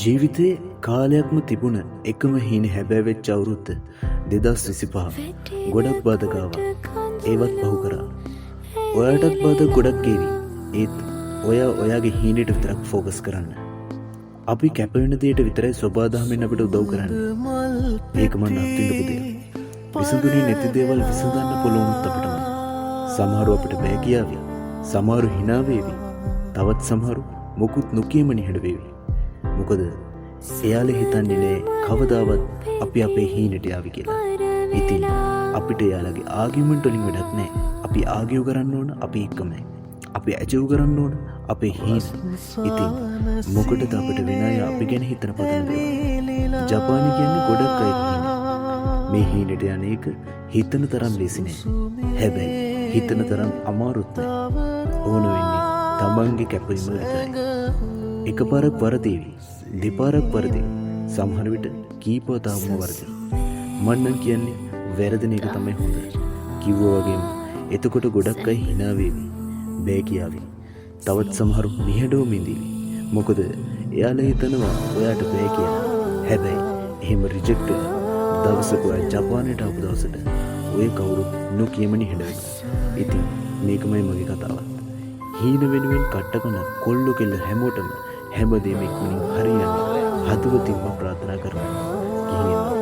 ජීවිතේ කාලයක්ම තිබුණ එකම හීන හැබෑ වෙච්ච අවුරුද්ද 2025. ගොඩක් බාධකාවක්. ඒවත් පහු කරා. ඔයාටත් බාධා ගොඩක් ඒවි. ඒත් ඔයා ඔයාගේ හීනෙට විතරක් ෆෝකස් කරන්න. අපි කැප වෙන දෙයට විතරයි සබාදහමෙන් අපිට උදව් කරන්නේ. ඒක මම අත්විඳපු දෙයක්. විසඳුනේ නැති දේවල් විසඳන්න පුළුවන්ත් අපිටම. සමහරව අපිට බෑ කියාවි. සමහරු hina වේවි. තවත් සමහරු මොකුත් නොකියම නිහඬ වේවි. මොකද එයාලා හිතන්නේ නෑ කවදාවත් අපි අපේ හීනට යාවි කියලා. ඉතින් අපිට එයාලගේ ආගියුමන්ට් වලින් වැඩක් නෑ. අපි ආගියු කරන්න ඕන අපි එක්කමයි. අපි ඇචිව් කරන්න ඕන අපේ හීන. ඉතින් මොකටද අපිට වෙන අය අපි ගැන හිතන පදන දේවල්. ජපානි කියන්නේ ගොඩක් අය හීන. මේ හීනට යන එක හිතන තරම් ලේසි නෑ. හැබැයි හිතන තරම් අමාරුත් නෑ. ඕන වෙන්නේ තමන්ගේ කැපවීම විතරයි. එකපාරක් වරදේවි. දෙපාරක් වරදේ. සමහර විට කීපවතාවම වරදේ. මන්නම් කියන්නේ වැරදෙන එක තමයි හොඳ. කිව්වා වගේම එතකොට ගොඩක් අය hina වේවි. බෑ කියාවි. තවත් සමහරු නිහඬව මිදීවි. මොකද එයාලා හිතනවා ඔයාට බෑ කියලා. හැබැයි එහෙම රිජෙක්ට් වෙන දවසක ඔයා ජපානයට ආපු දවසට ඔය කවුරුත් නොකියම නිහඬ වෙනවා. ඉතින් මේකමයි මගේ කතාවත්. හීන වෙනුවෙන් කට්ටකන කොල්ලෝ කෙල්ල හැමෝටම හැමදේම ඉක්මනින් හරියන්න හදවතින්ම ප්‍රාර්ථනා කරනවා.